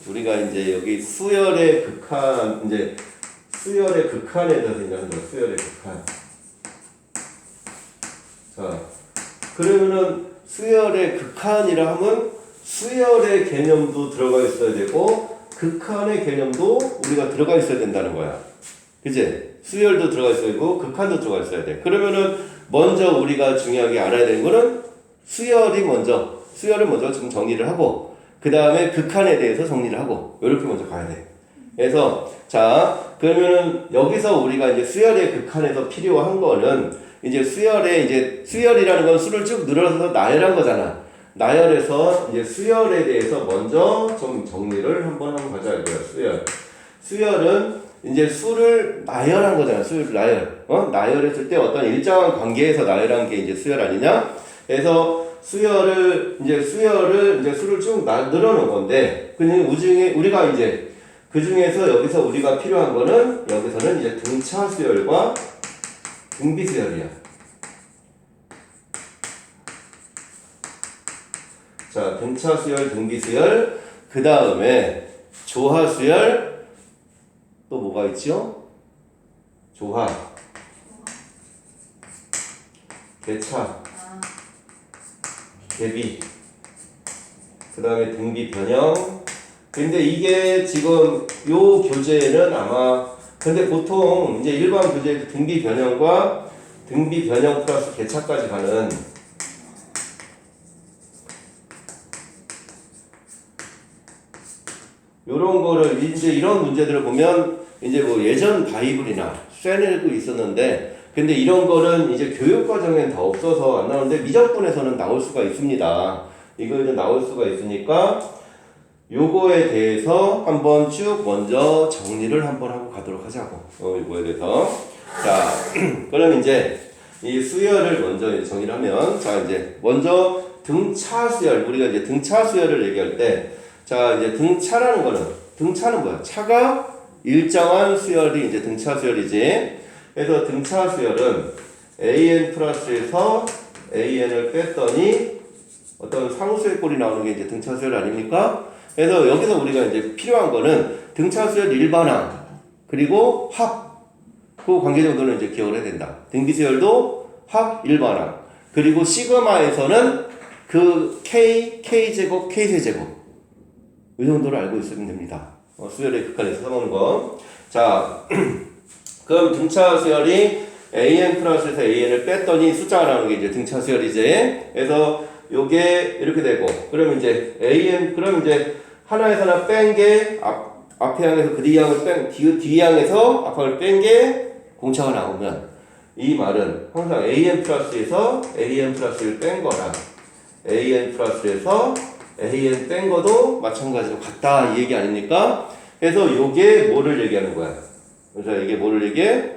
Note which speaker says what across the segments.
Speaker 1: 우리가 이제 여기 수열의 극한, 이제 수열의 극한에 대해서 얘기하는 거야. 수열의 극한. 자, 그러면은 수열의 극한이라 하면 수열의 개념도 들어가 있어야 되고 극한의 개념도 우리가 들어가 있어야 된다는 거야. 그치? 수열도 들어가 있어야 되고 극한도 들어가 있어야 돼. 그러면은 먼저 우리가 중요하게 알아야 되는 거는 수열을 먼저 좀 정리를 하고 그 다음에 극한에 대해서 정리를 하고 이렇게 먼저 가야 돼. 그래서 자 그러면은 여기서 우리가 이제 수열의 극한에서 필요한 거는 이제 수열이라는 건 수를 쭉 늘어서 나열한 거잖아. 나열해서 이제 수열에 대해서 먼저 좀 정리를 한번 가자 이거야. 수열은 이제 수를 나열한 거잖아. 수를 나열. 나열했을 때 어떤 일정한 관계에서 나열한 게 이제 수열 아니냐? 그래서 수를 쭉 늘어놓은 건데, 우리가 이제 그 중에서 여기서 우리가 필요한 거는 여기서는 이제 등차 수열과 등비 수열이야. 자, 등차 수열, 등비 수열, 그 다음에 조화 수열, 또 뭐가 있죠? 조화, 개차, 개비, 그 다음에 등비 변형. 근데 이게 지금 요 교재는 아마 근데 보통 이제 일반 교재에 등비 변형과 등비 변형 플러스 개차까지 가는 요런 거를 이제 이런 문제들을 보면 이제 뭐 예전 바이블이나 쇠내고 있었는데 근데 이런 거는 이제 교육과정엔 다 없어서 안 나오는데 미적분에서는 나올 수가 있습니다. 이거 이제 나올 수가 있으니까 요거에 대해서 한번 쭉 먼저 정리를 한번 하고 가도록 하자고. 요거에 대해서. 자, 그럼 이제 이 수열을 먼저 정의를 하면 자, 이제 먼저 등차 수열. 우리가 이제 등차 수열을 얘기할 때 자, 이제 등차는 뭐야? 차가 일정한 수열이 이제 등차 수열이지. 그래서 등차 수열은 an 플러스에서 an을 뺐더니 어떤 상수의 꼴이 나오는 게 이제 등차 수열 아닙니까? 그래서 여기서 우리가 이제 필요한 거는 등차 수열 일반항 그리고 합 그 관계 정도는 이제 기억을 해야 된다. 등비 수열도 합 일반항 그리고 시그마에서는 그 k 제곱 k 세제곱 이 정도를 알고 있으면 됩니다. 수열의 극한에서 써먹는 거. 자, 그럼 등차 수열이 an 플러스에서 an을 뺐더니 숫자가 나오는 게 이제 등차 수열이지. 그래서 요게 이렇게 되고, 그럼 이제 그럼 이제 하나에서 하나 뺀 게 앞에 항에서 그 뒤 항에서 앞항을 뺀 게 공차가 나오면 이 말은 항상 an 플러스에서 an 플러스를 뺀 거랑 an 플러스에서 an 뺀 거도 마찬가지로 같다 이 얘기 아닙니까? 그래서 요게 뭐를 얘기하는 거야? 그래서 이게 뭐를 얘기해?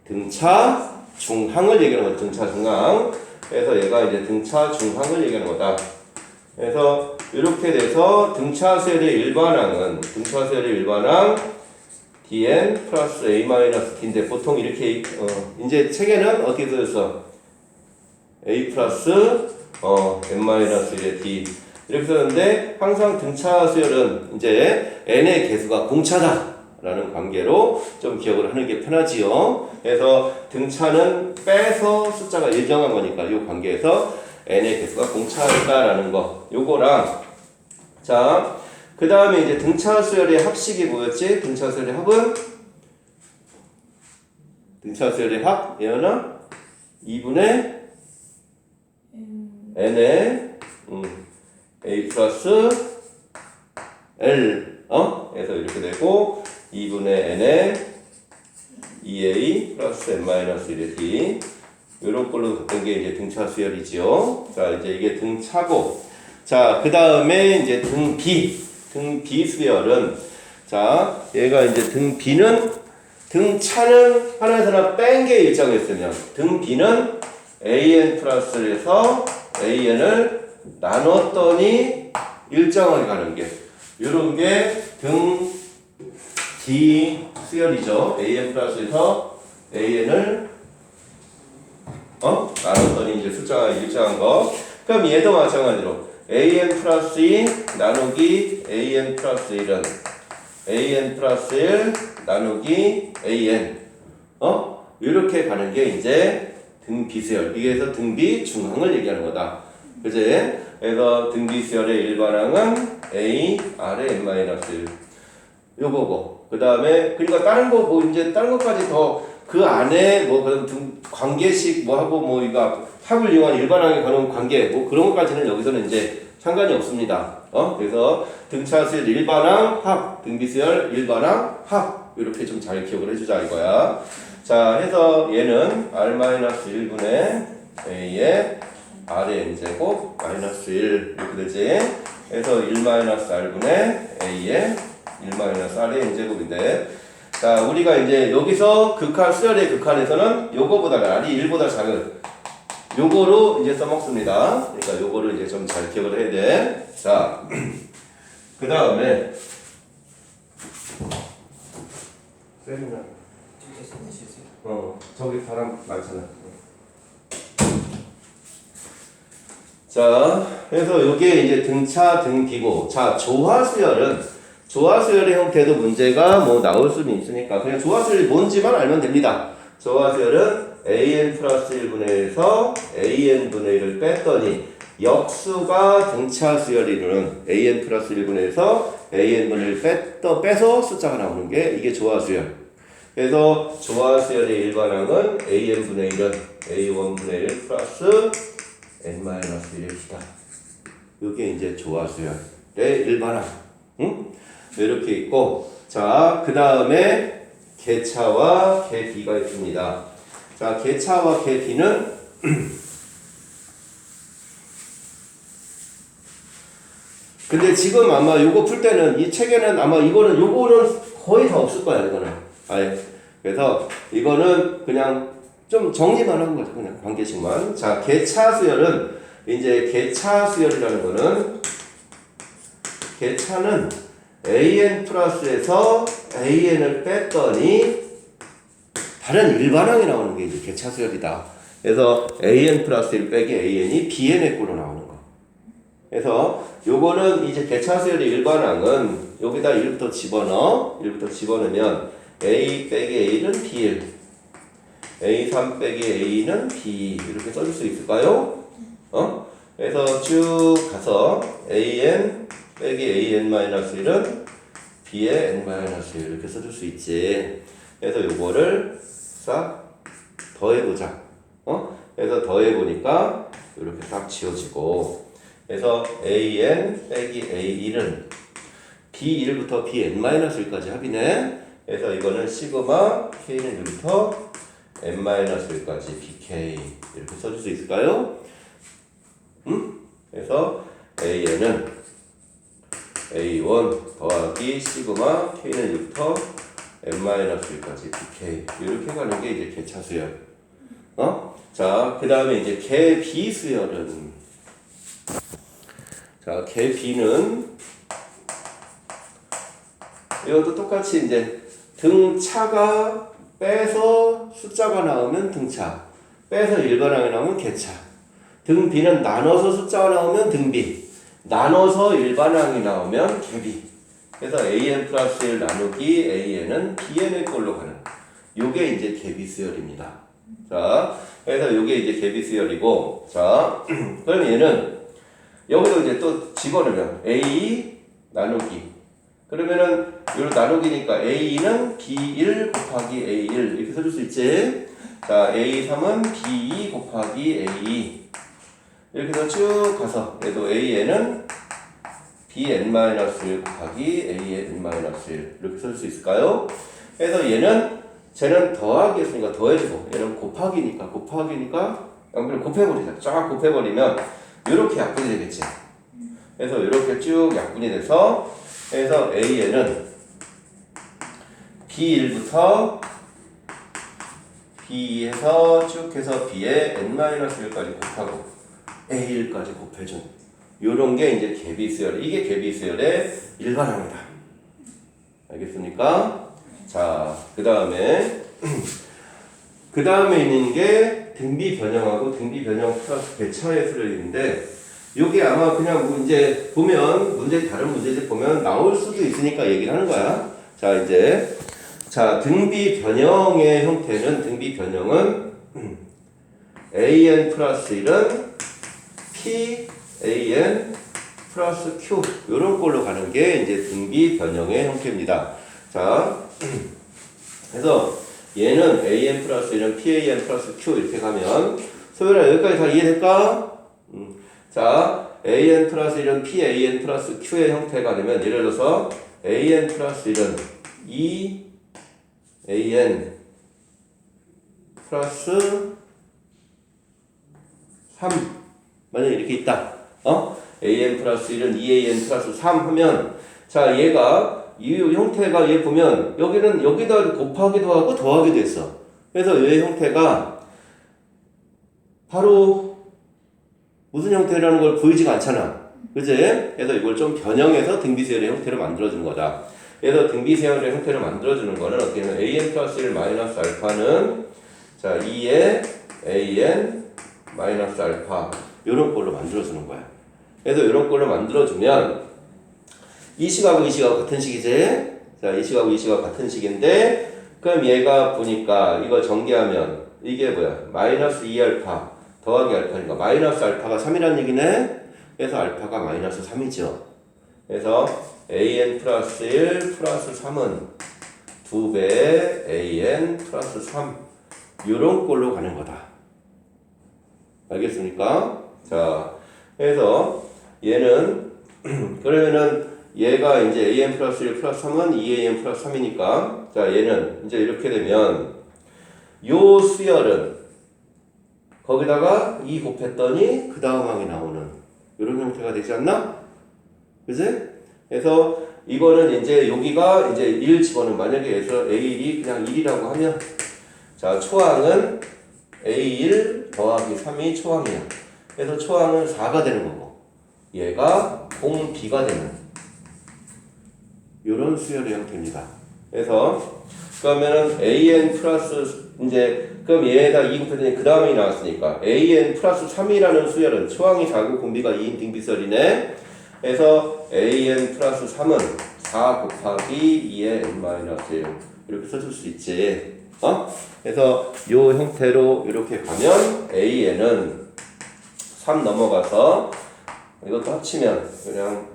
Speaker 1: 등차 중항을 얘기하는 거야. 등차 중항. 그래서 얘가 이제 등차 중항을 얘기하는 거다. 그래서 이렇게 돼서 등차 수열의 일반항은 등차 수열의 일반항 dn 플러스 a-d인데 보통 이렇게 이제 책에는 어떻게 써졌어? a 플러스 n-1의 d 이렇게 썼는데 항상 등차 수열은 이제 n의 개수가 공차다 라는 관계로 좀 기억을 하는 게 편하지요. 그래서 등차는 빼서 숫자가 일정한 거니까 이 관계에서 n의 개수가 공차다라는 거 요거랑 자 그 다음에 이제 등차 수열의 합식이 뭐였지? 등차 수열의 합은 등차 수열의 합 예언아 2분의 n의 a 플러스 l 그래서 이렇게 되고 2분의 n의 2a 플러스 n-1의 d 이런 걸로 갔던 게 이제 등차 수열이지요. 자 이제 이게 등차고 자 그 다음에 이제 등비 수열은 자 얘가 이제 등차는 하나에서 하나 뺀 게 일정했으면 등비는 an 플러스에서 an을 나눴더니 일정하게 가는 게 이런 게 등비 수열이죠. an 플러스에서 an을 나눴더니 이제 숫자가 일정한 거. 그럼 얘도 마찬가지로 an 플러스 2 나누기 an 플러스 1은 an 플러스 1 나누기 an 이렇게 가는 게 이제 등비수열. 이게서 등비 중항을 얘기하는 거다. 그지? 그래서 등비수열의 일반항은 a r의 n-1 요거고. 그 다음에 그러니까 다른 거 뭐 이제 다른 것까지 더 그 안에 뭐 그런 관계식 뭐 하고 뭐 이거 합을 이용한 일반항에 관한 관계 뭐 그런 것까지는 여기서는 이제 상관이 없습니다. 그래서 등차수열 일반항 합, 등비수열 일반항 합 이렇게 좀 잘 기억을 해주자 이거야. 자, 해서 얘는 r-1분의 a의 r의 n제곱 마이너스 1 이렇게 되지. 그래서 1-r분의 a의 1-r의 n제곱인데 자, 우리가 이제 여기서 극한, 수열의 극한에서는 요거보다 r이 1보다 작은 요거로 이제 써먹습니다. 그러니까 요거를 이제 좀 잘 기억을 해야 돼. 자, 그 다음에 저기 사람 많잖아. 자, 그래서 요게 이제 등차, 등비고. 자, 조화수열의 형태도 문제가 뭐 나올 수는 있으니까 그냥 조화수열이 뭔지만 알면 됩니다. 조화수열은 an 플러스 1분의 1에서 an분의 1을 뺐더니 역수가 등차수열이 이루는 an 플러스 1분의 1에서 an분의 1을 빼서 숫자가 나오는 게 이게 조화수열. 그래서 조화수열의 일반항은 an분의 1은 a1분의 1 플러스 n-1이다. 이게 이제 조화수열의 일반항. 응? 이렇게 있고, 자, 그 다음에 개차와 개비가 있습니다. 자, 개차와 개비는 근데 지금 아마 요거 풀 때는 이 책에는 아마 요거는 거의 다 없을 거야, 이거는. 아예. 그래서 이거는 그냥 좀 정리만 하는 거죠. 그냥 관계식만. 자, 개차수열은 이제 개차수열이라는 거는 개차는 an 플러스에서 an을 뺐더니 다른 일반항이 나오는 게 이제 개차수열이다. 그래서 an 플러스 1 빼기 an이 bn의 꼴로 나오는 거. 그래서 요거는 이제 개차수열의 일반항은 여기다 1부터 집어넣으면 a 빼기 a는 b1 a3 빼기 a는 b 이렇게 써줄 수 있을까요? 그래서 쭉 가서 an 빼기 an-1은 b의 n-1 이렇게 써줄 수 있지. 그래서 요거를 싹 더해보자. 그래서 더해보니까 이렇게 싹 지워지고. 그래서 an 빼기 a1은 b1부터 bn-1까지 합이네. 그래서 이거는 시그마 k는 1부터 n-1까지 bk 이렇게 써줄 수 있을까요? 그래서 an은 a1 더하기 시그마 k는 6부터 n-1까지 bk 이렇게 가는 게 이제 개차수열. 자, 그 다음에 이제 개비수열은 자, 개비는 이것도 똑같이 이제 등차가 빼서 숫자가 나오면 등차, 빼서 일반항이 나오면 개차. 등비는 나눠서 숫자가 나오면 등비, 나눠서 일반항이 나오면 개비. 그래서 an 플러스 1 나누기 an은 bn의 꼴로 가는 요게 이제 개비수열입니다. 자, 그래서 요게 이제 개비수열이고, 자, 그럼 얘는 여기도 이제 또 집어넣으면 a 나누기 그러면은 요 나누기니까 a는 b1 곱하기 a1 이렇게 써줄 수 있지. 자, a3은 b2 곱하기 a2 이렇게 해서 쭉 가서 얘도 an은 bn-1 곱하기 an-1 이렇게 쓸 수 있을까요? 그래서 쟤는 더하기 했으니까 더해주고 얘는 곱하기니까 그냥 곱해버리자. 쫙 곱해버리면 이렇게 약분이 되겠지. 그래서 이렇게 쭉 약분이 돼서 그래서 an은 b1부터 b에서 쭉 해서 b에 n-1까지 곱하고 a1까지 곱해준 요런 게 이제 개비수열. 이게 개비수열의 일반항이다. 알겠습니까? 자, 그 다음에 있는 게 등비 변형하고 등비 변형 플러스 개차의 수열인데, 요게 아마 그냥 이제 보면 다른 문제집 보면 나올 수도 있으니까 얘기를 하는 거야. 자, 이제 등비 변형의 형태는 등비 변형은 an 플러스 1은 p an 플러스 q 요런 걸로 가는 게 이제 등비 변형의 형태입니다. 자, 그래서 얘는 an 플러스 1은 p an 플러스 q 이렇게 가면 소율아 여기까지 다 이해될까? 자, an 플러스 1은 p an 플러스 q의 형태가 되면 예를 들어서 an 플러스 1은 2 an 플러스 3 만약에 이렇게 있다. an 플러스 1은 2an 플러스 3 하면 자 얘가 이 형태가 얘 보면 여기는 여기다 곱하기도 하고 더하기도 했어. 그래서 얘 형태가 바로 무슨 형태라는 걸 보이지가 않잖아. 그지? 그래서 이걸 좀 변형해서 등비수열의 형태로 만들어주는 거다. 그래서 등비수열의 형태로 만들어주는 거는 어떻게 하면 an 플러스 1 마이너스 알파는 자 2의 an 마이너스 알파 이런 걸로 만들어주는 거야. 그래서 이런 걸로 만들어주면 이 식하고 이 식하고 같은 식이지? 자, 이 식하고 이 식하고 같은 식인데 그럼 얘가 보니까 이거 전개하면 이게 뭐야? 마이너스 2알파 더하기 알파니까 마이너스 알파가 3이라는 얘기네. 그래서 알파가 마이너스 3이죠. 그래서 an 플러스 1 플러스 3은 2배 an 플러스 3 이런 꼴로 가는 거다. 알겠습니까? 자, 그래서 얘는 그러면은 얘가 이제 an 플러스 1 플러스 3은 2an 플러스 3이니까 자 얘는 이제 이렇게 되면 요 수열은 거기다가 2 곱했더니 그 다음 항이 나오는 이런 형태가 되지 않나? 그지? 그래서 이거는 이제 여기가 이제 1 집어넣으면 만약에 여기서 A1이 그냥 1이라고 하면 자 초항은 A1 더하기 3이 초항이야. 그래서 초항은 4가 되는 거고 얘가 공B가 되는 이런 수열의 형태입니다. 그래서 그러면은 an 플러스 이제 그럼 얘에다 2 곱했더니 그 다음에 나왔으니까 an 플러스 3이라는 수열은 초항이 4고 공비가 2인 등비설이네. 그래서 an 플러스 3은 4 곱하기 2의 n 마이너스 1 이렇게 써줄 수 있지. 그래서 이 형태로 이렇게 가면 an은 3 넘어가서 이것도 합치면 그냥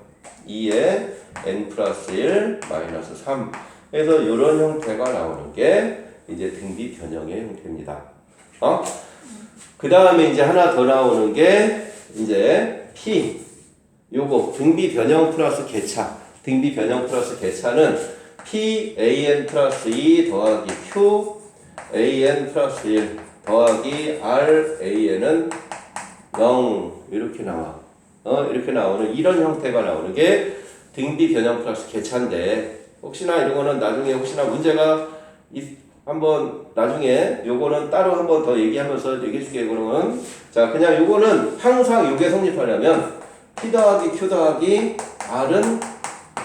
Speaker 1: 2의 n 플러스 1 마이너스 3 그래서 이런 형태가 나오는 게 이제 등비 변형의 형태입니다. 그 다음에 이제 하나 더 나오는 게 이제 P 요거 등비 변형 플러스 개차 등비 변형 플러스 개차는 P an 플러스 2 더하기 Q an 플러스 1 더하기 R an은 0 이렇게 나와. 이렇게 나오는 이런 형태가 나오는 게 등비 변형 플러스 개차인데 혹시나 이런 거는 나중에 혹시나 문제가 한번 나중에 요거는 따로 한번 더 얘기하면서 얘기해 줄게요. 그러면 자 그냥 요거는 항상 요게 성립하려면 P 더하기 Q 더하기 R은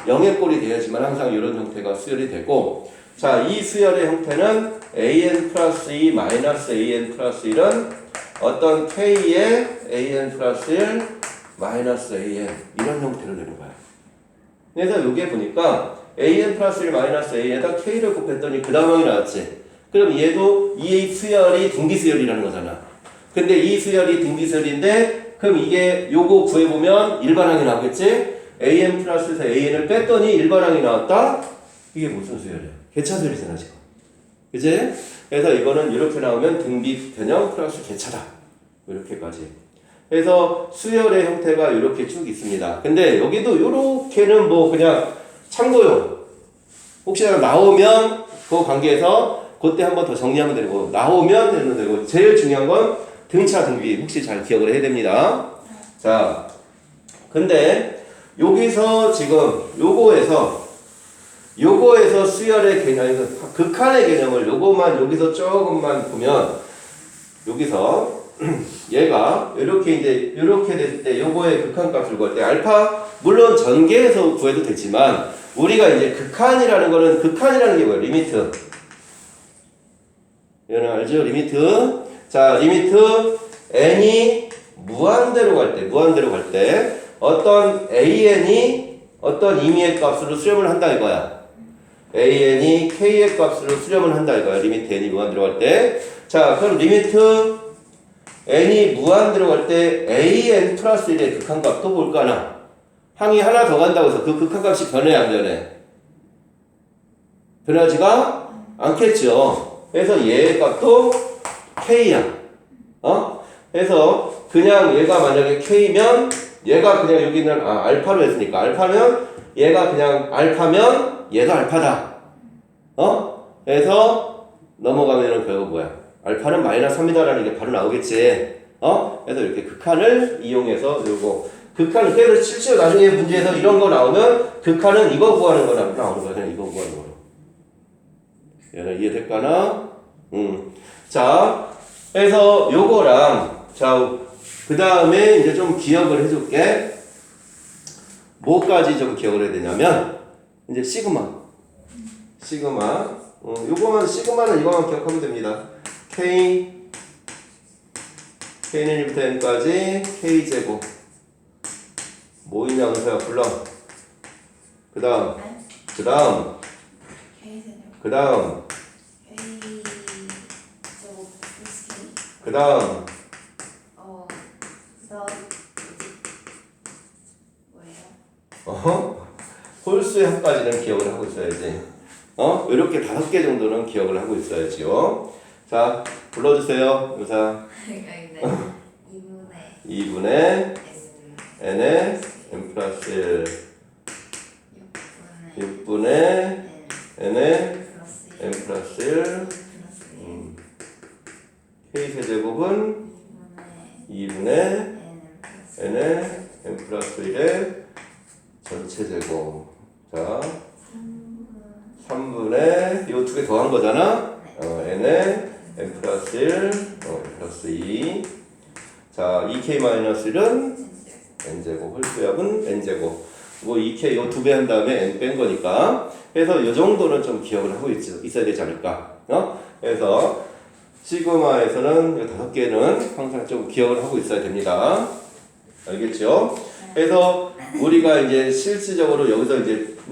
Speaker 1: 0의 꼴이 돼야지만 항상 이런 형태가 수열이 되고 자 이 수열의 형태는 an 플러스 2 마이너스 an 플러스 1은 어떤 k의 an 플러스 1 마이너스 an 이런 형태로 되는 거야. 그래서 여기에 보니까 an 플러스 1 마이너스 a에다 k를 곱했더니 그 다음이 나왔지. 그럼 얘도 이 수열이 등비수열이라는 거잖아. 근데 이 수열이 등비수열인데 그럼 이게 요거 구해보면 일반항이 나오겠지? an 플러스에서 an을 뺐더니 일반항이 나왔다? 이게 무슨 수열이야? 개차수열이잖아 지금. 그치? 그래서 이거는 이렇게 나오면 등비 변형 플러스 개차다. 이렇게까지. 그래서 수열의 형태가 이렇게 쭉 있습니다. 근데 여기도 이렇게는 뭐 그냥 참고용. 혹시나 나오면 그 관계에서 그때 한번 더 정리하면 되고 나오면 되는 되고 제일 중요한 건 등차 등비 혹시 잘 기억을 해야 됩니다. 자, 근데 여기서 지금 요거에서 수열의 개념, 극한의 개념을 요것만 여기서 조금만 보면 여기서 얘가 이렇게 이제 이렇게 됐을 때 요거의 극한값을 구할 때 알파 물론 전개해서 구해도 되지만 우리가 이제 극한이라는 게 뭐예요? 리미트. 얘는 알죠? 리미트. 자, 리미트 n이 무한대로 갈 때 어떤 an이 어떤 임의의 값으로 수렴을 한다 이거야. an이 k의 값으로 수렴을 한다 이거야. 리미트 n이 무한대로 갈 때. 자, 그럼 리미트 n이 무한대로 갈 때 an 플러스 1의 극한값 또 볼까나? 항이 하나 더 간다고 해서 그 극한값이 변해 안 변해? 변하지가 않겠죠. 그래서 얘의 값도 k야. 그래서 그냥 얘가 만약에 k면 얘가 그냥 여기는 알파로 했으니까 알파면 얘가 그냥 알파면 얘도 알파다. 그래서 넘어가면은 결국 뭐야? 알파는 마이너스 3이다라는 게 바로 나오겠지. 그래서 이렇게 극한을 이용해서 요거 극한 그래서 실제로 나중에 문제에서 이런 거 나오면 극한은 이거 구하는 거나 나오는 거야. 그냥 이거 구하는 거로. 얘는 이해될까나? 자, 그래서 요거랑 자, 그 다음에 이제 좀 기억을 해줄게. 뭐까지 좀 기억을 해야 되냐면 이제 시그마. 요거만 시그마는 이거만 기억하면 됩니다. K는 1부터 n까지 K제곱. 뭐 있냐 은서야 불러. 그 다음 홀수의 합까지는 기억을 하고 있어야지. 이렇게 5개 정도는 기억을 하고 있어야지요. 자, 불러주세요, 의사. 2분의 n의 n 플러스 1 6분의 n의 n 플러스 1 K세제곱은 2분의 n의 n 플러스 1의 전체 제곱. 자, 3분의 이 두 개 더한 거잖아. n의 n 플러스 1 플러스 2. 자, 2k-1은 n제곱, 홀수압은 n제곱. 뭐 2k 요 두 배 한 다음에 n 뺀 거니까. 그래서 요 정도는 좀 기억을 하고 있어야 되지 않을까. 그래서 시그마에서는 이 5개는 항상 좀 기억을 하고 있어야 됩니다. 알겠죠? 그래서 우리가 이제 실질적으로 여기서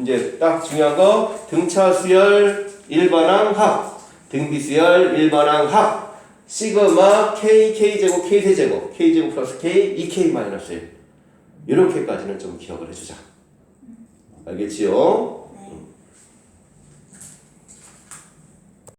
Speaker 1: 이제 딱 중요한 거 등차 수열 일반항 합, 등비 수열 일반항 합, 시그마 k k제곱 k 세제곱 k제곱 플러스 k 2k 마이너스 1 이렇게까지는 좀 기억을 해주자. 알겠지요?